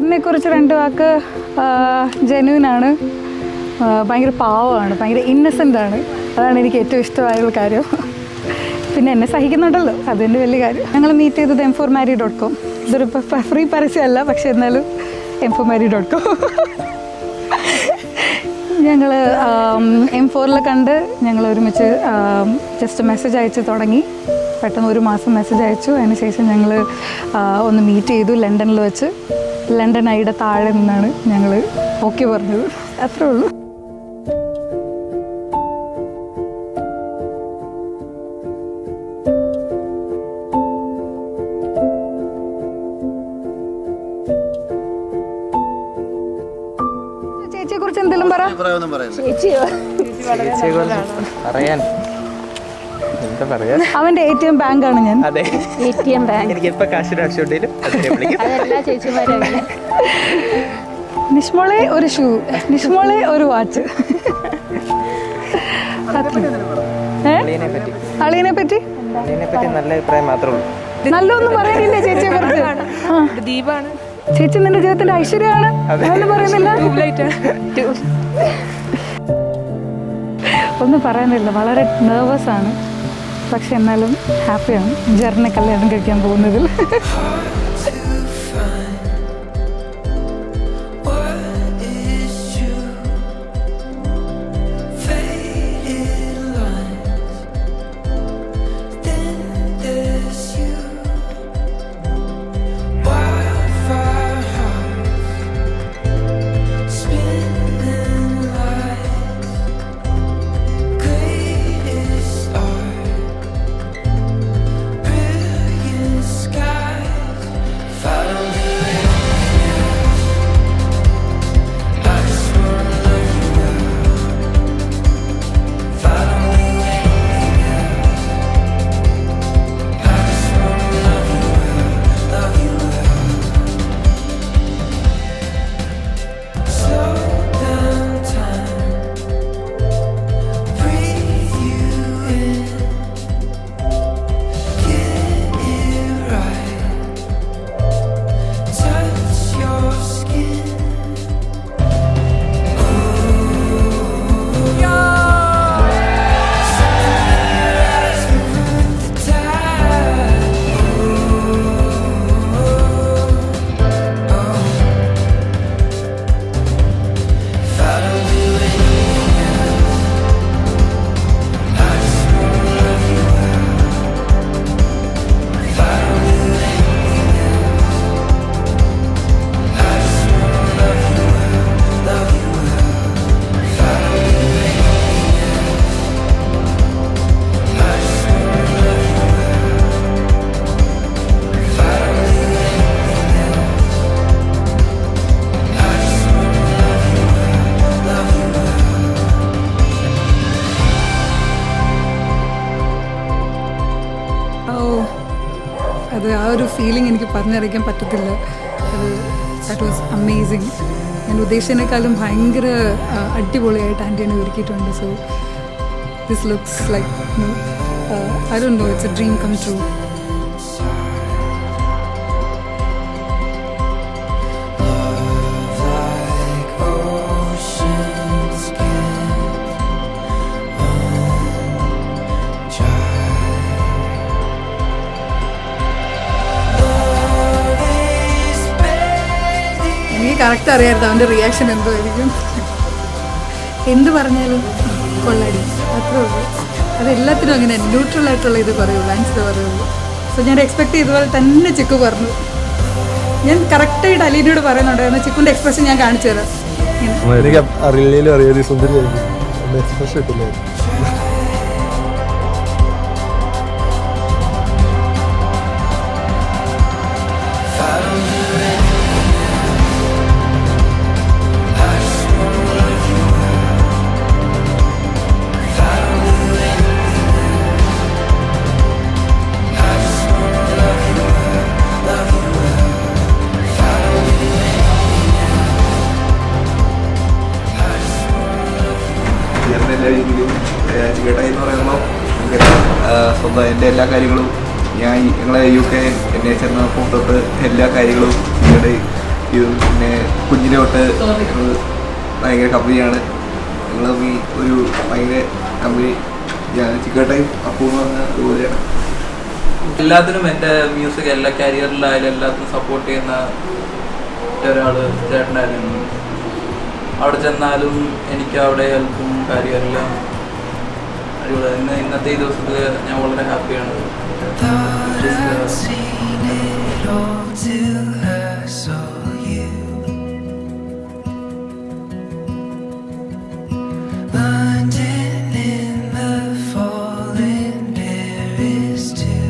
ചേട്ടനെ കുറിച്ച് 2 വാക്ക്. ജെന്യൂനാണ്, ഭയങ്കര പാവമാണ്, ഭയങ്കര ഇന്നസെൻ്റാണ്. അതാണ് എനിക്ക് ഏറ്റവും ഇഷ്ടമായുള്ള കാര്യം. പിന്നെ എന്നെ സഹിക്കുന്നുണ്ടല്ലോ, അതിൻ്റെ വലിയ കാര്യം. ഞങ്ങൾ മീറ്റ് ചെയ്തത് m4marry.com. ഇതൊരു ഫ്രീ പരസ്യമല്ല, പക്ഷെ എന്നാലും m4marry.com. ഞങ്ങൾ M4 കണ്ട് ഞങ്ങൾ ഒരുമിച്ച് ജസ്റ്റ് മെസ്സേജ് അയച്ച് തുടങ്ങി. പെട്ടെന്ന് 1 മാസം മെസ്സേജ് അയച്ചു. അതിനുശേഷം ഞങ്ങൾ ഒന്ന് മീറ്റ് ചെയ്തു ലണ്ടനിൽ വെച്ച്. ലണ്ടൻ ഐയുടെ താഴെ നിന്നാണ് ഞങ്ങൾ ഓക്കെ പറഞ്ഞത്. അത്രേ ഉള്ളൂ. ചേച്ചിയെ കുറിച്ച് എന്തെങ്കിലും പറ. അവന്റെ ATM ബാങ്കാണ് ഞാൻ. അതെ, ATM ബാങ്ക്. എനിക്ക് എപ്പോൾ കാശിന്റെ ആവശ്യമുണ്ടെങ്കിലും നിഷ്മോളെ ഒരു ഷൂ, നിഷ്മോളെ ഒരു വാച്ച്. അളിയനെ പറ്റി നല്ല അഭിപ്രായം മാത്രമേ ഉള്ളൂ. നല്ലൊന്നും പറയാനില്ല ചേച്ചിയെ കുറിച്ച്. ദീപാണ് ചേച്ചി നിന്റെ ജീവിതത്തിന്റെ ഐശ്വര്യമാണ്, അതൊന്നും പറയുന്നില്ല. ഒന്നും പറയാനില്ല, വളരെ നെർവസ് ആണ്. പക്ഷെ എന്നാലും ഹാപ്പിയാണ് ജെറിനെ കല്യാണം കഴിക്കാൻ പോകുന്നതിൽ. അത് ആ ഒരു ഫീലിംഗ് എനിക്ക് പറഞ്ഞറിയിക്കാൻ പറ്റത്തില്ല. അത് ദാറ്റ് വാസ് അമേസിങ്. ഞാൻ ഉദ്ദേശിച്ചതിനേക്കാളും ഭയങ്കര അടിപൊളിയായിട്ട് ആൻറ്റിനെ ഒരുക്കിയിട്ടുണ്ട്. So this looks like I don't know, it's a dream come true. Correct അറിയായിരുന്നു അവൻ്റെ റിയാക്ഷൻ എന്തോ ആയിരിക്കും. എന്ത് പറഞ്ഞാലും കൊള്ളടി, അത്രേ ഉള്ളൂ. അതെല്ലാത്തിനും അങ്ങനെ ന്യൂട്രൽ ആയിട്ടുള്ള ഇത് പറയുള്ളൂ, ആൻസർ പറയുള്ളൂ. സോ ഞാൻ എക്സ്പെക്ട് ചെയ്തതുപോലെ തന്നെ ചിക്കു പറഞ്ഞു. ഞാൻ കറക്റ്റായിട്ട് അലീനയോട് പറയുന്നുണ്ടായിരുന്നു. ചിക്കുൻ്റെ എക്സ്പ്രഷൻ ഞാൻ കാണിച്ചു തരാം. ചേട്ടായി എന്ന് പറയുമ്പോൾ സ്വന്തം എൻ്റെ എല്ലാ കാര്യങ്ങളും ഞങ്ങളെ UK NHS തൊട്ട് എല്ലാ കാര്യങ്ങളും നിങ്ങളുടെ ചെയ്തു. പിന്നെ കുഞ്ഞിനെ തൊട്ട് ഞങ്ങൾ ഭയങ്കര കമ്പനിയാണ്. ഞങ്ങൾ തമ്മിൽ ഒരു ഭയങ്കര കമ്പനി. ഞാൻ ചിക്കട്ടയും അപ്പൂ എന്ന് പറഞ്ഞ അതുപോലെയാണ്. എല്ലാത്തിനും എൻ്റെ മ്യൂസിക് എല്ലാ കരിയറിലായാലും എല്ലാത്തിനും സപ്പോർട്ട് ചെയ്യുന്ന ഒരാൾ ചേട്ടനായിരുന്നു. അവിടെ ചെന്നാലും എനിക്ക് അവിടെ ഹെൽപ്പും കാര്യമെല്ലാം അടിപൊളി. ഇന്നത്തെ ഈ ദിവസത്തിൽ ഞാൻ വളരെ ഹാപ്പിയാണ്. London in the falling Paris too.